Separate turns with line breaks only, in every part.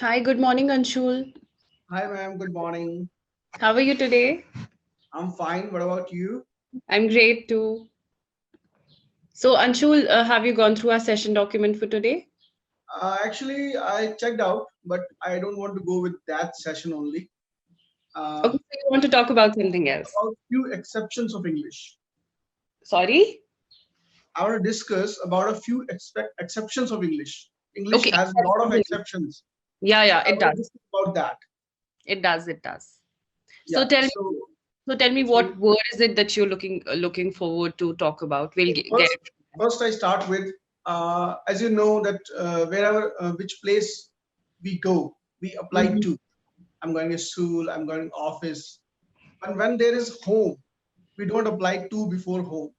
Hi, good morning, Anshul.
Hi, ma'am. Good morning.
How are you today?
I'm fine. What about you?
I'm great too. So, Anshul, have you gone through our session document for today?
Actually, I checked out, but I don't want to go with that session only.
Okay, so you want to talk about something else.
About few exceptions of English.
Sorry?
I want to discuss about a few exceptions of English. English
Okay.
has a lot of exceptions,
Yeah,
so
yeah,
I
it
want
does.
to discuss about that.
It does, it does. So
Yeah.
tell me,
So, so,
what word is it that you're looking forward to talk about? We'll
so
get
first, first I start with, as you know that wherever which place we go, we apply
Mhm.
to. I'm going to school. I'm going office. And when there is home, we don't apply to before home.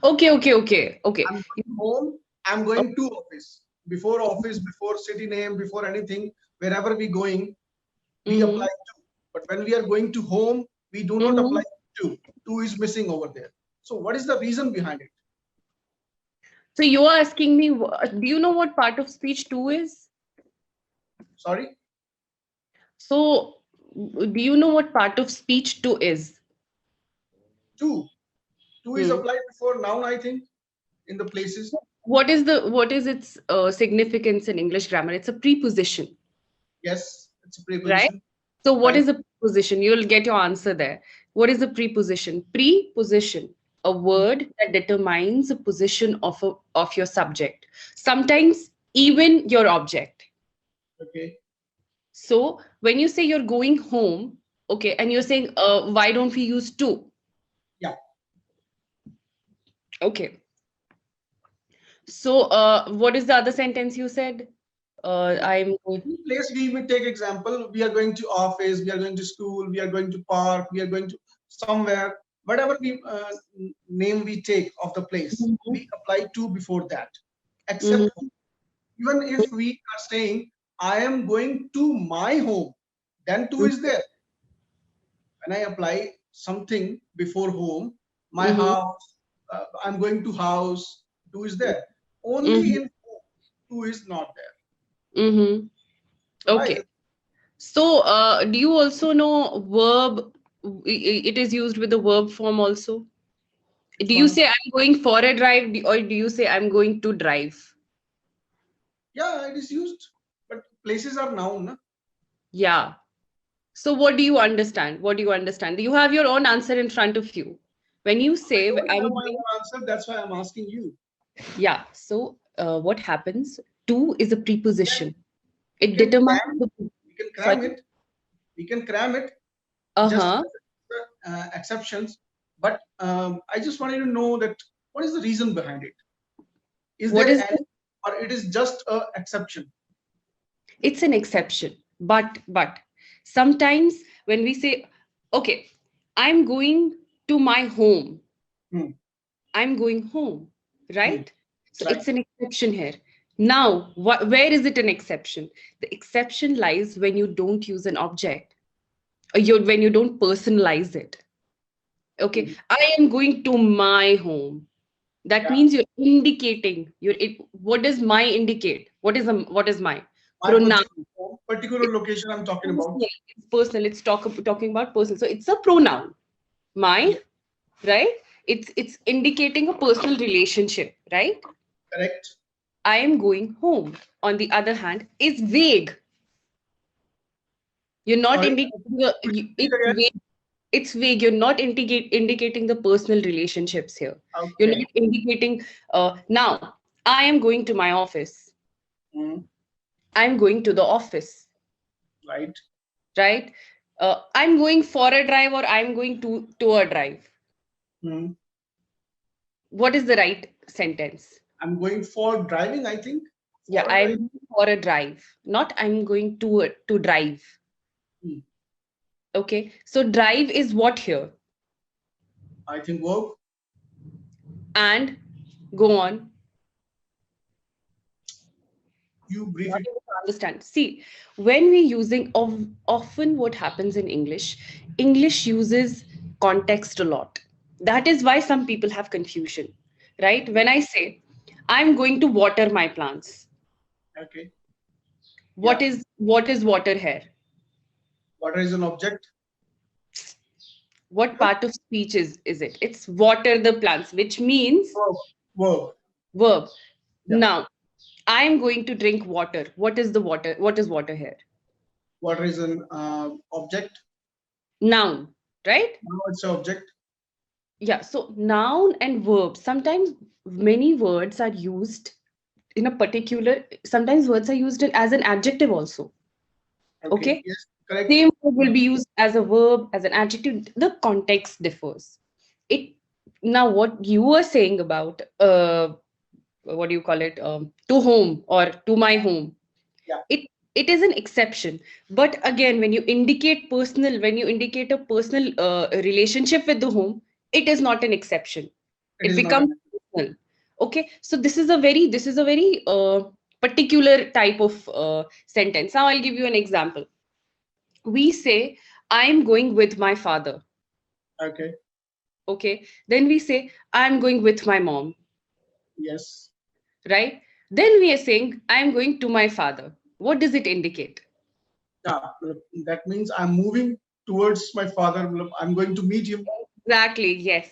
Okay.
I'm going home, I'm going to office. Before office, before city name, before anything, wherever we going, we
Mm-hmm.
apply to. But when we are going to home, we do not
Mm-hmm.
apply to. To is missing over there. So what is the reason behind it?
So you're asking me, do you know what part of speech two is?
Sorry,
So, do you know what part of speech two is?
to. To is
Hmm.
applied before noun, I think, in the places.
What is its significance in English grammar? It's a preposition,
Yes, it's a
right?
preposition.
So, what
Right.
is a preposition? You'll get your answer there. What is a preposition? Preposition, a word that determines the position of your subject, sometimes even your object.
Okay.
So, when you say you're going home, okay, and you're saying, why don't we use to?
Yeah.
Okay. So, what is the other sentence you said? I'm going.
In place we may take example, we are going to office, we are going to school, we are going to park, we are going to somewhere, whatever we name we take of the place,
Mhm.
we apply to before that, except
Mhm.
home. Even if we are saying I am going to my home, then to is there. When I apply something before home, my
Mhm.
house, I'm going to house, to is there. Only
Mhm.
in home to is not there.
Mhm.
So why is
Okay.
it?
So, do you also know verb? It is used with the verb form also.
Which
Do you
one?
say I'm going for a drive, or do you say I'm going to drive?
Yeah, it is used, but places are noun. Na?
Yeah. So, what do you understand? What do you understand? You have your own answer in front of you. When you
I
say
don't
I'm
have my
going,
own answer. That's why I'm asking you.
yeah. So, what happens? To is a
Can
preposition. It
can
determines
cram?
the.
We can
Sorry.
cram it. We can cram it. Just
Uh-huh.
exceptions. But I just wanted to know that what is the reason behind it? Is
What
there
is
any, or it is just a exception?
It's an exception, but sometimes when we say, okay, I'm going to my home,
Hmm.
I'm going home,
Hmm.
right? So
Right.
it's an exception here. Now, where is it an exception? The exception lies when you don't use an object, or when you don't personalize it. Okay,
Hmm.
I am going to my home. That
Yeah.
means you're indicating. What does my indicate? What is my
My
pronoun?
particular location I'm talking about.
Personal. It's personal. It's talking about personal. So it's a pronoun. My,
Yeah.
right? It's indicating a personal relationship, right?
Correct.
I am going home, on the other hand, is vague. You're not
Sorry.
indicating
Could you
it's
repeat again?
vague. It's vague. You're not indicating the personal relationships here. You're not
Okay.
indicating now I am going to my office.
Hmm.
I'm going to the office,
Right.
right? I'm going for a drive, or I'm going to a drive.
Hmm.
What is the right sentence?
I'm going for driving, I think.
Yeah,
For a drive.
I'm for a drive, not I'm going to drive.
Hmm.
Okay, so drive is what here?
I think verb.
And go on.
You
You're
brief
not
it.
able to understand. See, when we using often what happens in English, English uses context a lot. That is why some people have confusion, right? When I say I'm going to water my plants,
Okay. Yeah.
What is water here?
Water is an object.
What part of speech is it? It's water the plants, which means
Verb. Verb.
verb.
Yeah.
Now, I am going to drink water. What is the water? What is water here?
Water is an object.
Noun, right?
Now it's an object.
Yeah, so noun and verb. Sometimes many words are used in a particular, sometimes words are used as an adjective also.
Okay.
Okay.
Yes. Correct.
Same word will be used as a verb, as an adjective. The context differs. It now what you were saying about what do you call it? To home or to my home.
Yeah.
It is an exception. But again, when you indicate a personal relationship with the home, it is not an exception.
It
It
is not
becomes
an.
personal. Okay, so this is a very particular type of sentence. Now I'll give you an example. We say, I'm going with my father.
Okay.
Okay, then we say, I'm going with my mom,
Yes.
right? Then we are saying, I'm going to my father. What does it indicate?
Yeah. That means I'm moving towards my father. I'm going to meet him.
Exactly, yes.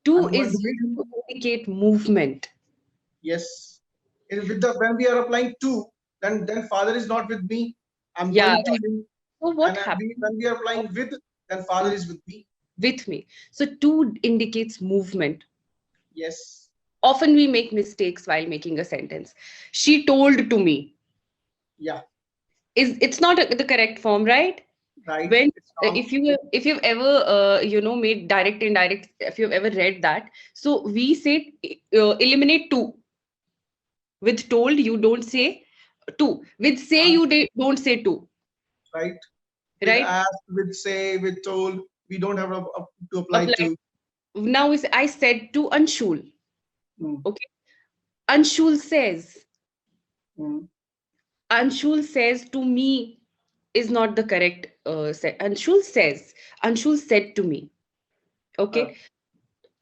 To
I'm going
is
to meet
used
him.
to indicate movement.
Yes. With the when we are applying to, then father is not with me. I'm
Yeah,
going to
right.
him.
So
And
what happens
when we are applying with, then father is with me.
with me? So to indicates movement.
Yes.
Often we make mistakes while making a sentence. She told to me.
Yeah.
Is it's not the correct form, right?
Right.
When
It's wrong.
if you've ever made direct indirect, if you've ever read that, so we say eliminate to. With told you don't say to. With say
Uh,
don't say to,
right. With
right?
asked, with say, with told, we don't have to apply
Apply.
to.
Now is I said to Anshul.
Mm,
Okay. Anshul says.
mm,
Anshul says to me is not the correct say. Anshul says. Anshul said to me.
uh,
Okay.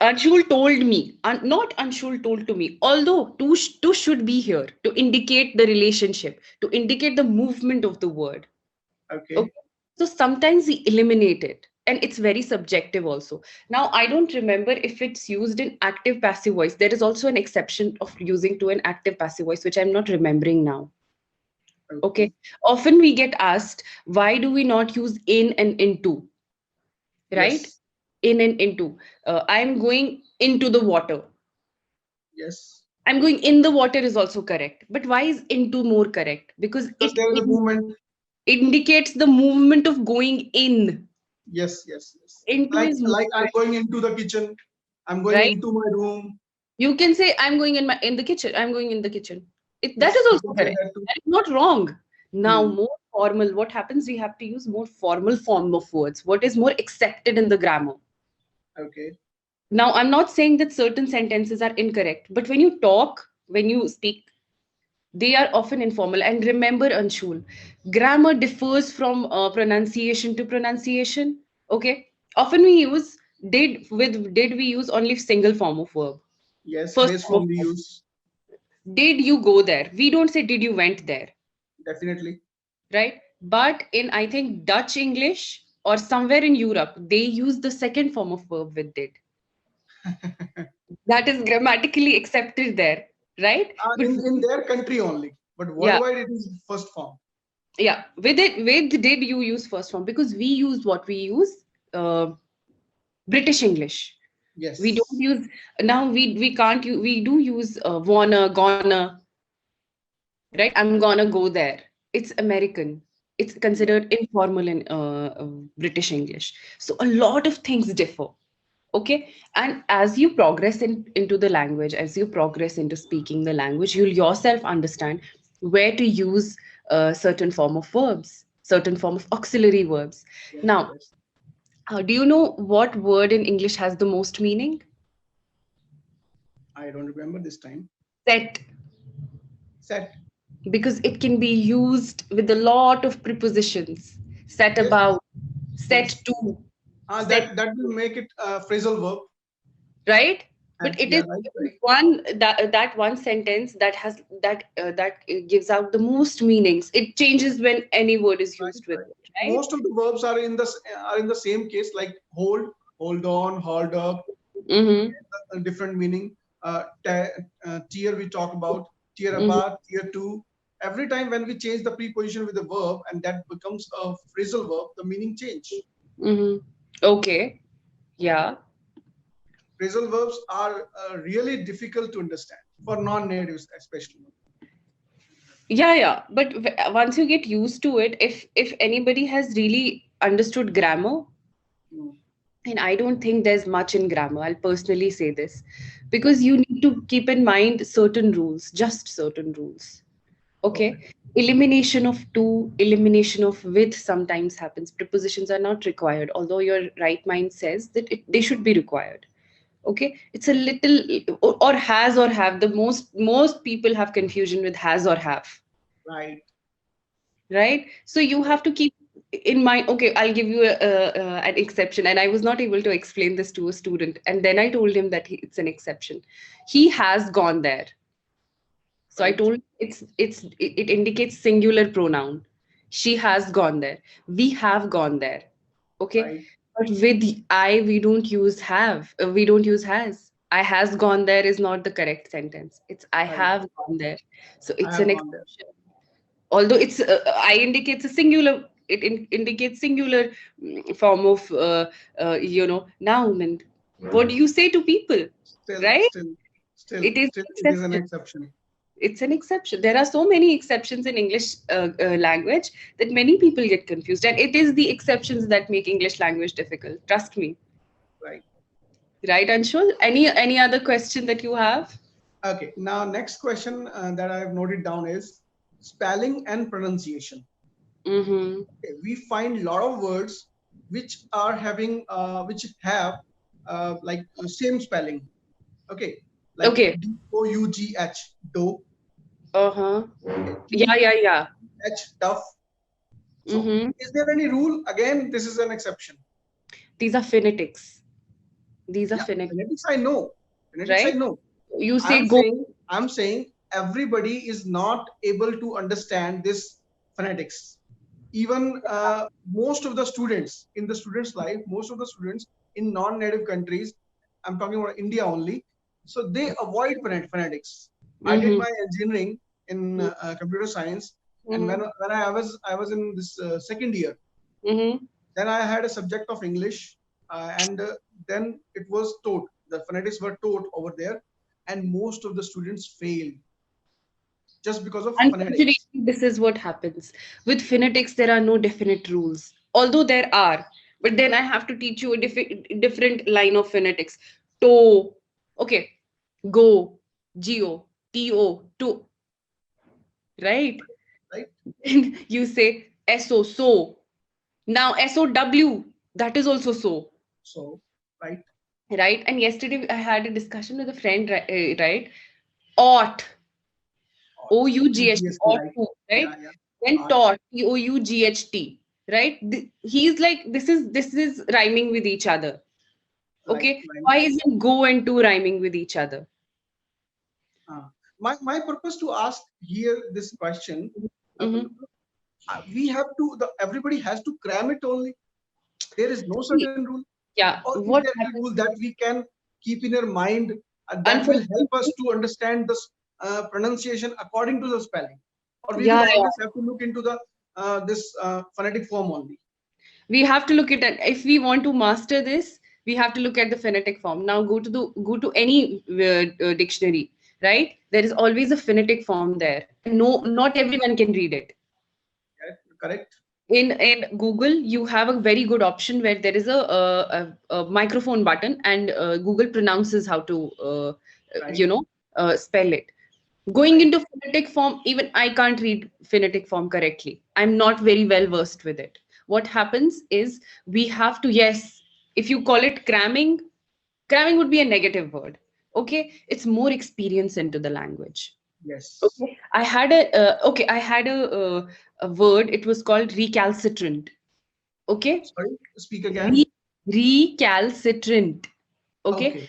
Anshul told me. Not Anshul told to me. Although to should be here to indicate the relationship, to indicate the movement of the word.
okay.
Okay. So sometimes we eliminate it. And it's very subjective also. Now, I don't remember if it's used in active passive voice. There is also an exception of using to an active passive voice, which I'm not remembering now.
Okay.
Okay. Often we get asked, why do we not use in and into, right?
Yes.
In and into. I'm going into the water.
Yes.
I'm going in the water is also correct. But why is into more correct? Because
Because there is a movement.
indicates the movement of going in.
Yes. Yes. Yes.
Into
Like
is
I'm
movement,
going into the kitchen. I'm going
right?
into my room.
You can say, I'm going in the kitchen. I'm going in the kitchen. That is
Yes. We
also
can say
correct.
that too.
That is not wrong. Now,
Hmm.
more formal, what happens? We have to use more formal form of words. What is more accepted in the grammar?
Okay.
Now, I'm not saying that certain sentences are incorrect, but when you talk, when you speak, they are often informal. And remember, Anshul, grammar differs from pronunciation to pronunciation. Okay. Often we use did we use only single form of verb,
Yes.
first
Base
form of
form we
verb.
use.
Did you go there? We don't say did you went there,
Definitely.
right? But in I think Dutch English or somewhere in Europe, they use the second form of verb with did. That is grammatically accepted there, right? But
In their country only, but
yeah,
worldwide it is first form.
yeah. With did you use first form? Because we use what we use, uh, British English. We don't
Yes.
use now. We can't. We do use wanna, gonna, right? I'm gonna go there. It's American. It's
Yeah.
considered informal in British English. So a lot of things differ. Okay, and as you progress into the language, as you progress into speaking the language, you'll yourself understand where to use certain form of verbs, certain form of auxiliary verbs.
Yes.
Now,
Yes.
do you know what word in English has the most meaning?
I don't remember this time.
Set.
Set.
Because it can be used with a lot of prepositions. Set
Yes.
about, set
Yes.
to, set,
That will make it a phrasal verb.
right? But it
Yeah,
is
right, right.
that one sentence that has that gives out the most meanings. It changes when any word is
Right,
used with
right.
it, right?
Most of the verbs are in the same case, like hold, hold on, hold up,
Mm-hmm.
a different meaning. Tier we talk about, tier
Mm-hmm.
apart, tier two. Every time when we change the preposition with the verb and that becomes a phrasal verb, the meaning change.
Mm-hmm. Okay. Yeah.
Phrasal verbs are really difficult to understand for non-natives, especially.
Yeah, yeah. But once you get used to it, if anybody has really understood grammar,
Mm.
and I don't think there's much in grammar, I'll personally say this, because you need to keep in mind certain rules, just certain rules. Okay.
Perfect.
Elimination of to, elimination of with sometimes happens. Prepositions are not required, although your right mind says that they should be required. Okay. It's a little, or has or have. The most people have confusion with has or have,
Right.
right? So you have to keep in mind. Okay, I'll give you an exception, and I was not able to explain this to a student, and then I told him that it's an exception. He has gone there. So I
Right.
told it indicates singular pronoun. She has gone there. We have gone there. Okay.
Right.
But with I, we don't use have. We don't use has. I has gone there is not the correct sentence. It's I
Right.
have gone there. So
I
it's
have
an
gone there.
exception. Although it's I indicates a singular. It indicates singular form of noun. And what do you say to people,
Still,
right?
still, still,
It is
still,
an
it is an
exception.
exception.
It's an exception. There are so many exceptions in English language that many people get confused, and it is the exceptions that make English language difficult. Trust me.
Right.
Right, Anshul? Any other question that you have?
Okay. Now, next question that I have noted down is spelling and pronunciation.
Mm-hmm.
Okay, we find a lot of words which have like same spelling. Okay, like
Okay.
Dough, do.
Uh-huh.
Okay,
Yeah, yeah, yeah.
tough. So,
Mm-hmm.
is there any rule? Again, this is an exception.
These are phonetics. These are
Yeah,
phonetics,
phonetics I know. Phonetics I
right?
know.
You
I'm
say go.
saying, I'm saying everybody is not able to understand this phonetics. Even most of the students in the students' life, most of the students in non-native countries, I'm talking about India only, so they avoid phonetics. I did
Mm-hmm.
my engineering in computer science, and
Mm-hmm.
when I was in this second year,
Mm-hmm.
then I had a subject of English, and then it was taught. The phonetics were taught over there, and most of the students failed just because of
Unfortunately,
phonetics.
this is what happens. With phonetics, there are no definite rules. Although there are, but then I have to teach you a different line of phonetics. To, okay, go, geo, to, right?
Right?
And you say so. Now SOW, that is also so,
So, right?
right? And yesterday I had a discussion with a friend, right? Ought, OUGHT,
GST,
ought
right?
to,
Yeah,
right?
yeah.
Then
Art,
taught, TOUGHT, right? He's like, this is rhyming with each other.
right,
Okay.
right.
Why isn't go and to rhyming with each other?
Uh, my purpose to ask here this question,
Mm-hmm.
we have to, everybody has to cram it only. There is no certain rule,
Yeah.
or is
What
there any
happens?
rule that we can keep in our mind that will help us
Unfortunately,
to understand this pronunciation according to the spelling, or we will
yeah, yeah.
always have to look into the this phonetic form only.
We have to look at it. If we want to master this, we have to look at the phonetic form. Now go to any dictionary, right? There is always a phonetic form there, and no, not everyone can read it.
Correct? Correct?
In Google, you have a very good option where there is a microphone button, and Google pronounces how to
Right,
spell it. Going
right,
into phonetic form, even I can't read phonetic form correctly. I'm not very well versed with it. What happens is we have to, yes, if you call it cramming, cramming would be a negative word. Okay, it's more experience into the language.
yes.
Okay, I had a word. It was called recalcitrant. Okay,
Sorry, speak again.
Re- recalcitrant. Okay,
Okay,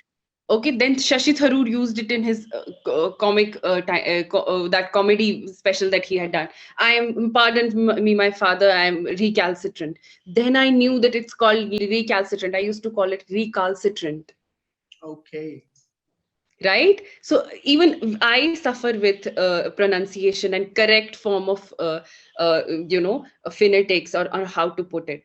Okay, then Shashi Tharoor used it in his comic that comedy special that he had done. I am, pardon me, my father, I am recalcitrant. Then I knew that it's called recalcitrant. I used to call it recalcitrant.
Okay.
Right, so even I suffer with pronunciation and correct form of phonetics, or how to put it.